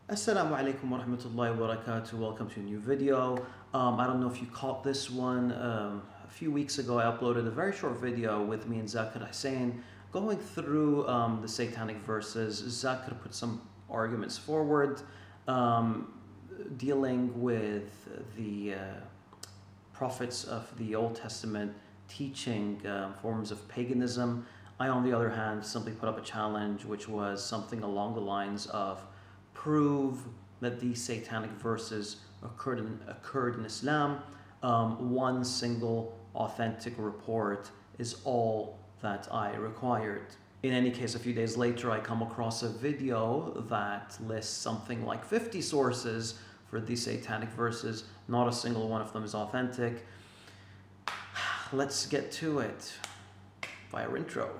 Assalamu alaikum wa rahmatullahi wa barakatuh. Welcome to a new video. I don't know if you caught this one. A few weeks ago, I uploaded a very short video with me and Zakir Hussain going through the Satanic verses. Zakir put some arguments forward, dealing with the prophets of the Old Testament teaching forms of paganism. I, on the other hand, simply put up a challenge, which was something along the lines of prove that these satanic verses occurred in Islam. One single authentic report is all that I required. In any case, a few days later, I come across a video that lists something like 50 sources for these satanic verses. Not a single one of them is authentic. Let's get to it via intro.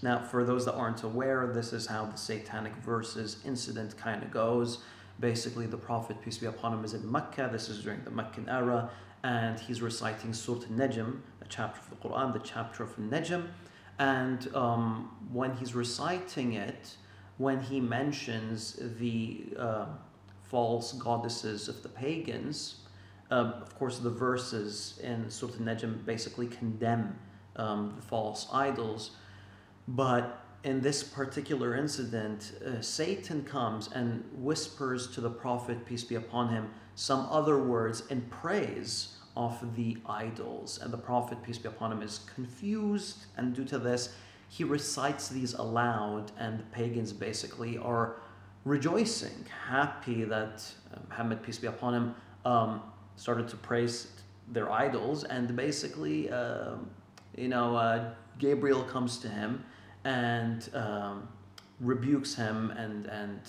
Now, for those that aren't aware, this is how the Satanic verses incident kind of goes. Basically, the Prophet, peace be upon him, is in Mecca. This is during the Meccan era, and he's reciting Surah Al-Najm, a chapter of the Quran, the chapter of Al-Najm. And when he's reciting it, when he mentions the false goddesses of the pagans, of course, the verses in Surah Al-Najm basically condemn the false idols. But in this particular incident, Satan comes and whispers to the Prophet, peace be upon him, some other words in praise of the idols. And the Prophet, peace be upon him, is confused. And due to this, he recites these aloud, and the pagans basically are rejoicing, happy that Muhammad, peace be upon him, started to praise their idols. And basically, Gabriel comes to him and rebukes him and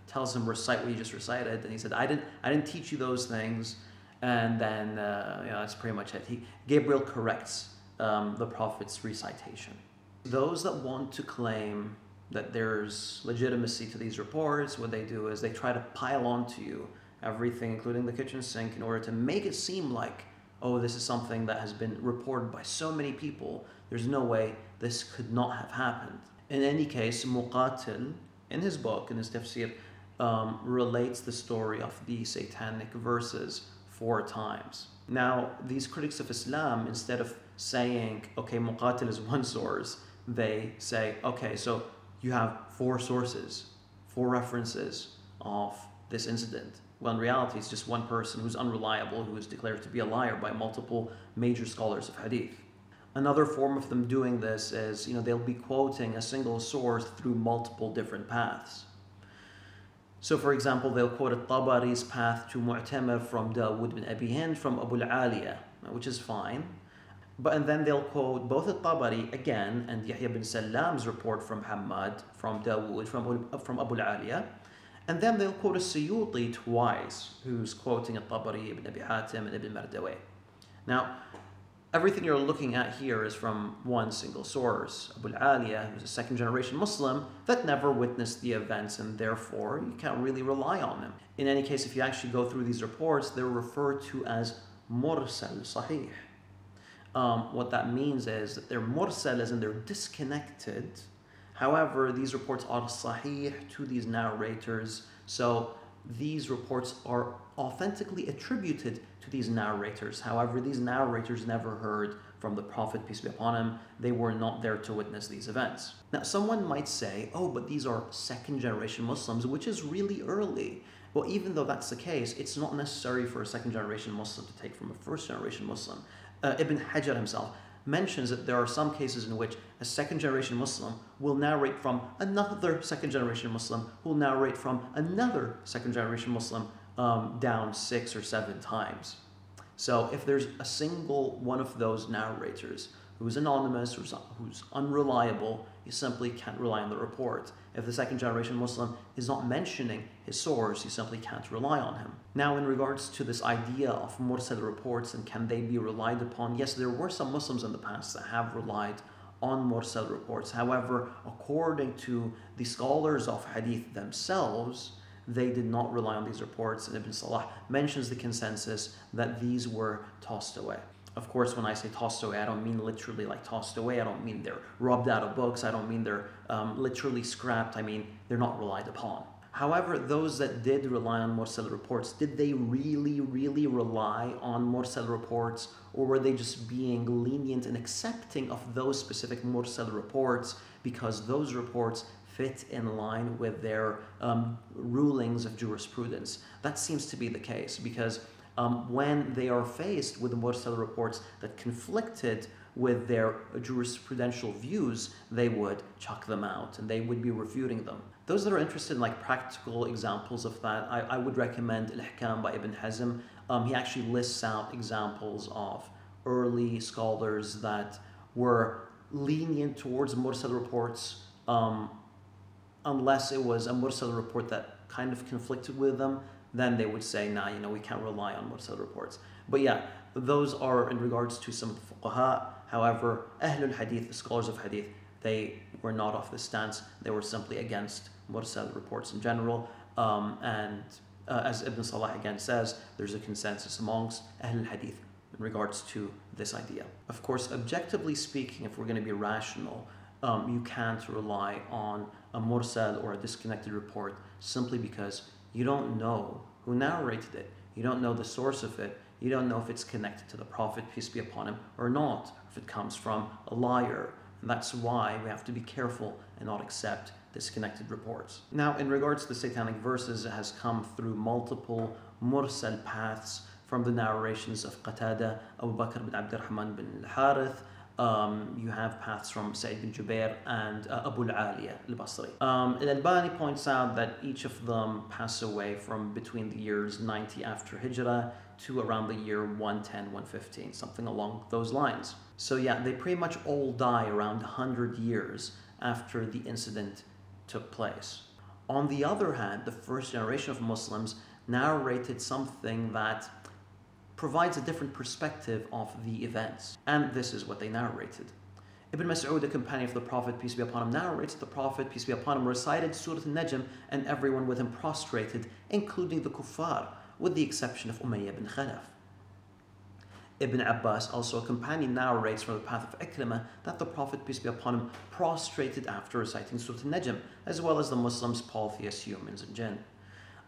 tells him, recite what you just recited. And he said, I didn't teach you those things. And then that's pretty much it. Gabriel corrects the Prophet's recitation. Those that want to claim that there's legitimacy to these reports, what they do is they try to pile onto you everything, including the kitchen sink, in order to make it seem like, oh, this is something that has been reported by so many people. There's no way this could not have happened. In any case, Muqatil, in his book, in his tafsir, relates the story of the satanic verses 4 times. Now, these critics of Islam, instead of saying, okay, Muqatil is one source, they say, okay, so you have 4 sources, 4 references of this incident. Well, in reality, it's just one person who's unreliable, who is declared to be a liar by multiple major scholars of hadith. Another form of them doing this is, they'll be quoting a single source through multiple different paths. So, for example, they'll quote At-Tabari's path to Mu'tamir from Dawood bin Abi Hind from Abu al-Aliya, which is fine. And then they'll quote both At-Tabari again and Yahya bin Salam's report from Hamad, from Dawood, from Abu al-Aliya. And then they'll quote a Suyuti twice, who's quoting At-Tabari, Ibn Abi Hatim, and Ibn Mardawayh. Now, everything you're looking at here is from one single source, Abu al-Aliya, who's a 2nd generation Muslim that never witnessed the events, and therefore you can't really rely on him. In any case, if you actually go through these reports, they're referred to as mursal sahih. What that means is that they're mursal, as in they're disconnected. However, these reports are sahih to these narrators, so these reports are authentically attributed to these narrators. However, these narrators never heard from the Prophet, peace be upon him. They were not there to witness these events. Now, someone might say, oh, but these are 2nd generation Muslims, which is really early. Well, even though that's the case, it's not necessary for a 2nd generation Muslim to take from a 1st generation Muslim. Ibn Hajar himself mentions that there are some cases in which a 2nd generation Muslim will narrate from another 2nd generation Muslim who will narrate from another 2nd generation Muslim down 6 or 7 times. So if there's a single one of those narrators who's anonymous, who's unreliable, you simply can't rely on the report. If the 2nd generation Muslim is not mentioning his source, you simply can't rely on him. Now, in regards to this idea of mursal reports and can they be relied upon, yes, there were some Muslims in the past that have relied on mursal reports. However, according to the scholars of hadith themselves, they did not rely on these reports, and Ibn Salah mentions the consensus that these were tossed away. Of course, when I say tossed away, I don't mean literally like tossed away. I don't mean they're rubbed out of books. I don't mean they're literally scrapped. I mean they're not relied upon. However, those that did rely on mursal reports, did they really, really rely on mursal reports, or were they just being lenient and accepting of those specific mursal reports because those reports fit in line with their rulings of jurisprudence? That seems to be the case, because when they are faced with the mursal reports that conflicted with their jurisprudential views, they would chuck them out and they would be refuting them. Those that are interested in like practical examples of that, I would recommend Al-Hikam by Ibn Hazm. He actually lists out examples of early scholars that were lenient towards mursal reports, unless it was a mursal report that kind of conflicted with them. Then they would say, nah, we can't rely on mursal reports. But yeah, those are in regards to some of the fuqaha. However, Ahlul Hadith, the scholars of Hadith, they were not off this stance. They were simply against mursal reports in general. As Ibn Salah again says, there's a consensus amongst Ahlul Hadith in regards to this idea. Of course, objectively speaking, if we're going to be rational, you can't rely on a mursal or a disconnected report simply because you don't know who narrated it. You don't know the source of it. You don't know if it's connected to the Prophet, peace be upon him, or not, if it comes from a liar. And that's why we have to be careful and not accept disconnected reports. Now, in regards to the satanic verses, it has come through multiple mursal paths from the narrations of Qatada, Abu Bakr bin Abdurrahman bin al-Harith. You have paths from Sa'id bin Jubair and Abu al-Aliya al-Basri. Al-Albani points out that each of them pass away from between the years 90 after Hijrah to around the year 110, 115, something along those lines. So yeah, they pretty much all die around 100 years after the incident took place. On the other hand, the first generation of Muslims narrated something that provides a different perspective of the events. And this is what they narrated. Ibn Mas'ud, a companion of the Prophet, peace be upon him, narrates the Prophet, peace be upon him, recited Surah Al-Najm and everyone with him prostrated, including the kuffar, with the exception of Umayyah bin Khalaf. Ibn Abbas, also a companion, narrates from the path of Ikrimah that the Prophet, peace be upon him, prostrated after reciting Surah Al-Najm, as well as the Muslims, polytheists, humans, and jinn.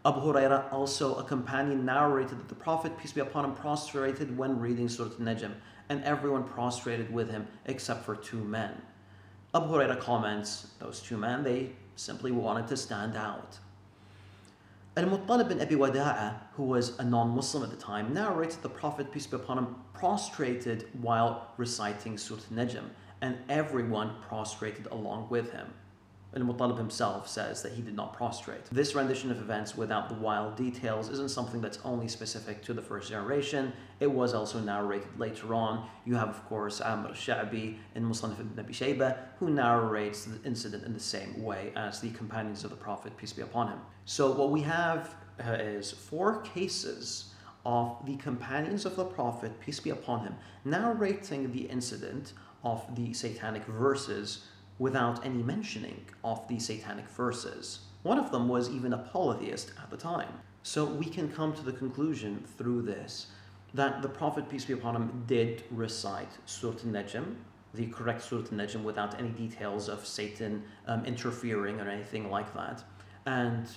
Abu Huraira, also a companion, narrated that the Prophet, peace be upon him, prostrated when reading Surah Al-Najm, and everyone prostrated with him except for two men. Abu Huraira comments, those two men, they simply wanted to stand out. Al-Muttalib bin Abi Wada'a, who was a non-Muslim at the time, narrated the Prophet, peace be upon him, prostrated while reciting Surah Al-Najm, and everyone prostrated along with him. Al-Muttalib himself says that he did not prostrate. This rendition of events without the wild details isn't something that's only specific to the first generation. It was also narrated later on. You have, of course, Amr al-Sha'bi in Musannaf ibn Abi Shaybah, who narrates the incident in the same way as the companions of the Prophet, peace be upon him. So what we have is 4 cases of the companions of the Prophet, peace be upon him, narrating the incident of the satanic verses without any mentioning of the satanic verses. One of them was even a polytheist at the time. So we can come to the conclusion through this that the Prophet, peace be upon him, did recite Surah Al-Najm, the correct Surah Al-Najm, without any details of Satan interfering or anything like that. And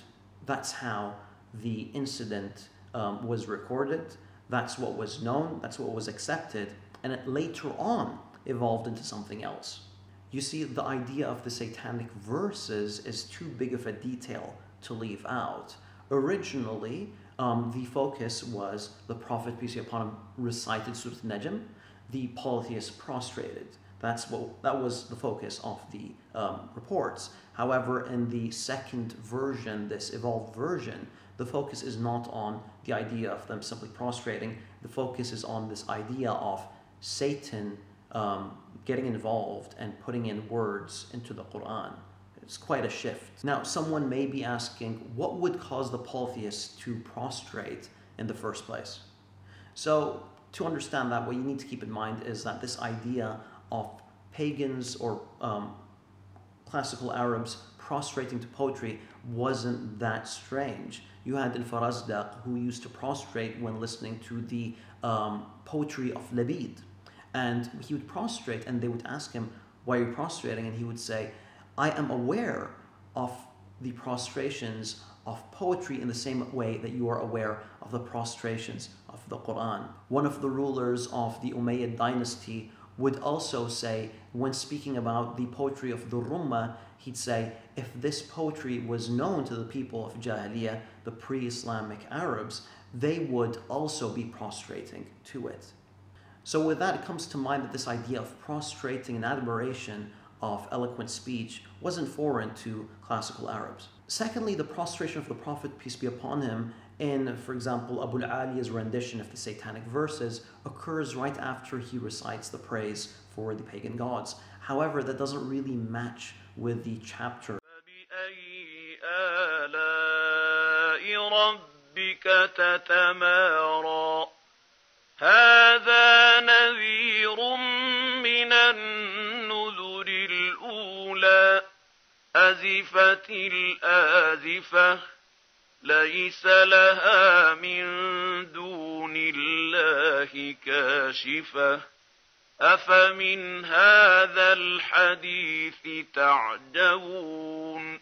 that's how the incident was recorded. That's what was known, that's what was accepted, and it later on evolved into something else. You see, the idea of the satanic verses is too big of a detail to leave out. Originally, the focus was the Prophet, peace be upon him, recited Surah Al-Najm, the polytheists prostrated. That was the focus of the reports. However, in the second version, this evolved version, the focus is not on the idea of them simply prostrating. The focus is on this idea of Satan getting involved and putting in words into the Quran. It's quite a shift. Now, someone may be asking, what would cause the polytheists to prostrate in the first place? So, to understand that, what you need to keep in mind is that this idea of pagans or classical Arabs prostrating to poetry wasn't that strange. You had Al-Farazdaq, who used to prostrate when listening to the poetry of Labid. And he would prostrate, and they would ask him, why are you prostrating? And he would say, I am aware of the prostrations of poetry in the same way that you are aware of the prostrations of the Quran. One of the rulers of the Umayyad dynasty would also say, when speaking about the poetry of the Rumma, he'd say, if this poetry was known to the people of Jahiliyyah, the pre-Islamic Arabs, they would also be prostrating to it. So with that, it comes to mind that this idea of prostrating in admiration of eloquent speech wasn't foreign to classical Arabs. Secondly, the prostration of the Prophet, peace be upon him, in, for example, Abu al-Aliya's rendition of the Satanic verses occurs right after he recites the praise for the pagan gods. However, that doesn't really match with the chapter. هذا نذير من النذر الأولى أزفت الآزفة ليس لها من دون الله كاشفة أفمن هذا الحديث تعجبون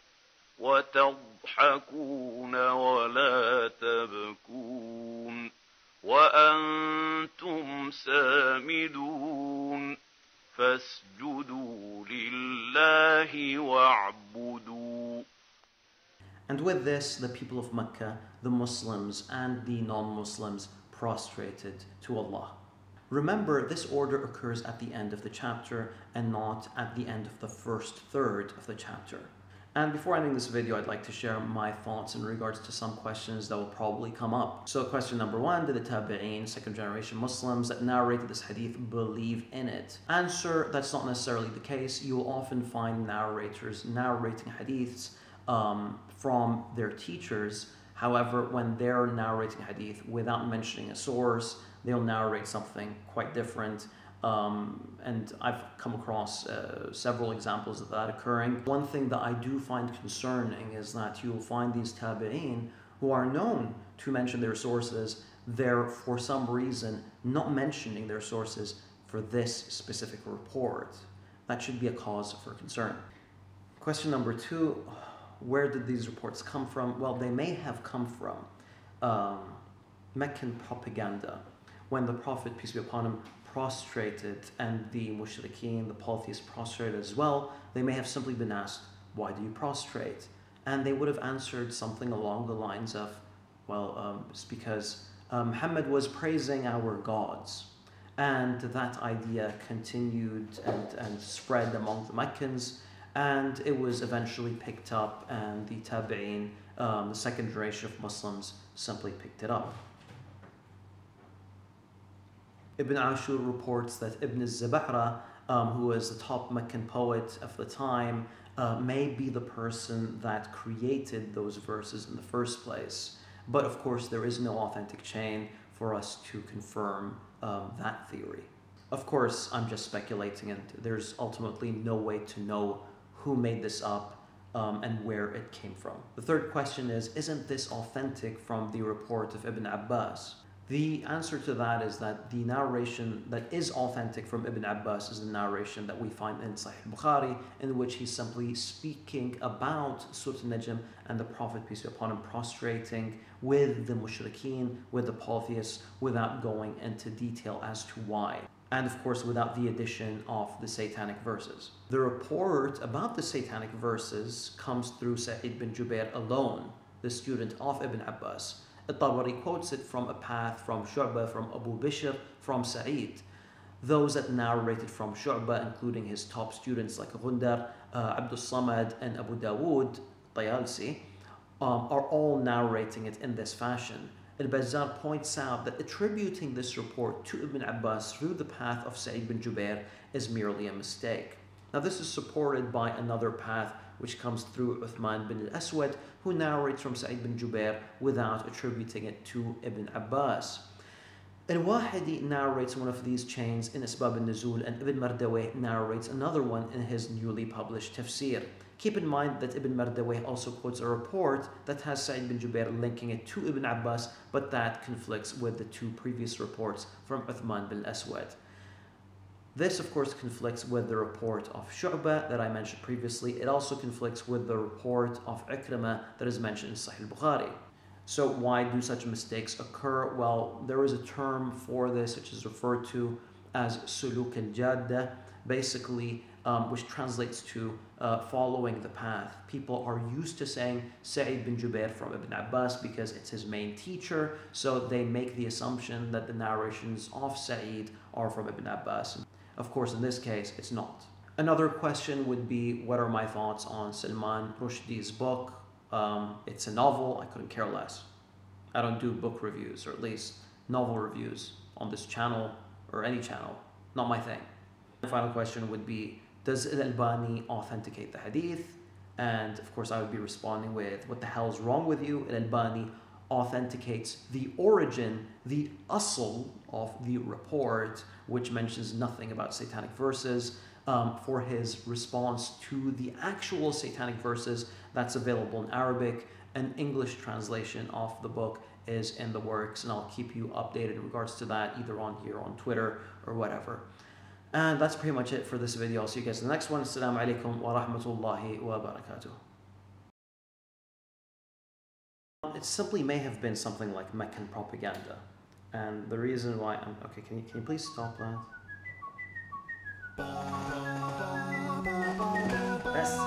وتضحكون ولا تبكون وأنتم سامدون فاسجدوا لله واعبدوا. And with this, the people of Mecca, the Muslims and the non-Muslims prostrated to Allah. Remember, this order occurs at the end of the chapter and not at the end of the first third of the chapter. And before ending this video, I'd like to share my thoughts in regards to some questions that will probably come up. So question number one, did the Tabi'een, second generation Muslims that narrated this hadith, believe in it? Answer, that's not necessarily the case. You will often find narrators narrating hadiths from their teachers. However, when they're narrating hadith without mentioning a source, they'll narrate something quite different. And I've come across several examples of that occurring. One thing that I do find concerning is that you'll find these tabi'een who are known to mention their sources, they're for some reason not mentioning their sources for this specific report. That should be a cause for concern. Question number two, where did these reports come from? Well, they may have come from Meccan propaganda. When the Prophet, peace be upon him, prostrated and the mushrikeen, the polytheists, prostrated as well, they may have simply been asked, why do you prostrate? And they would have answered something along the lines of, well, it's because Muhammad was praising our gods. And that idea continued and spread among the Meccans, and it was eventually picked up, and the Tabi'een, the second generation of Muslims, simply picked it up. Ibn Ashur reports that Ibn al-Zabahra, who was the top Meccan poet of the time, may be the person that created those verses in the first place. But of course, there is no authentic chain for us to confirm that theory. Of course, I'm just speculating, and there's ultimately no way to know who made this up and where it came from. The third question is, isn't this authentic from the report of Ibn Abbas? The answer to that is that the narration that is authentic from Ibn Abbas is the narration that we find in Sahih Bukhari, in which he's simply speaking about Surah Al-Najm and the Prophet, peace be upon him, prostrating with the mushrikeen, with the polytheists, without going into detail as to why. And of course, without the addition of the Satanic verses. The report about the Satanic verses comes through Sa'id bin Jubair alone, the student of Ibn Abbas. Al-Tabari quotes it from a path from Shu'bah, from Abu Bishr, from Sa'id. Those that narrated from Shu'bah, including his top students like Gundar, Abdul Samad, and Abu Dawood, Tayalsi, are all narrating it in this fashion. Al-Bazzar points out that attributing this report to Ibn Abbas through the path of Sa'id bin Jubair is merely a mistake. Now this is supported by another path which comes through Uthman bin al-Aswad, who narrates from Sa'id bin Jubair without attributing it to Ibn Abbas. Al-Wahidi narrates one of these chains in Asbab al-Nuzul, and Ibn Mardawayh narrates another one in his newly published tafsir. Keep in mind that Ibn Mardawayh also quotes a report that has Sa'id bin Jubair linking it to Ibn Abbas, but that conflicts with the two previous reports from Uthman bin Aswad. This, of course, conflicts with the report of Shu'bah that I mentioned previously. It also conflicts with the report of Ikrimah that is mentioned in Sahih al-Bukhari. So why do such mistakes occur? Well, there is a term for this which is referred to as suluk al-jadda, basically, which translates to following the path. People are used to saying Sa'id bin Jubair from Ibn Abbas because it's his main teacher, so they make the assumption that the narrations of Sa'id are from Ibn Abbas. Of course, in this case, it's not. Another question would be, what are my thoughts on Salman Rushdie's book? It's a novel, I couldn't care less. I don't do book reviews, or at least novel reviews on this channel or any channel. Not my thing. The final question would be, does Al-Albani authenticate the hadith? And of course I would be responding with, what the hell is wrong with you? Al-Albani authenticates the origin, the asl of the report, which mentions nothing about satanic verses. For his response to the actual satanic verses that's available in Arabic. An English translation of the book is in the works, and I'll keep you updated in regards to that, either on here, on Twitter, or whatever. And that's pretty much it for this video. I'll see you guys in the next one. Assalamu alaikum wa rahmatullahi wa barakatuh. It simply may have been something like Meccan propaganda. And the reason why okay, can you please stop that? بس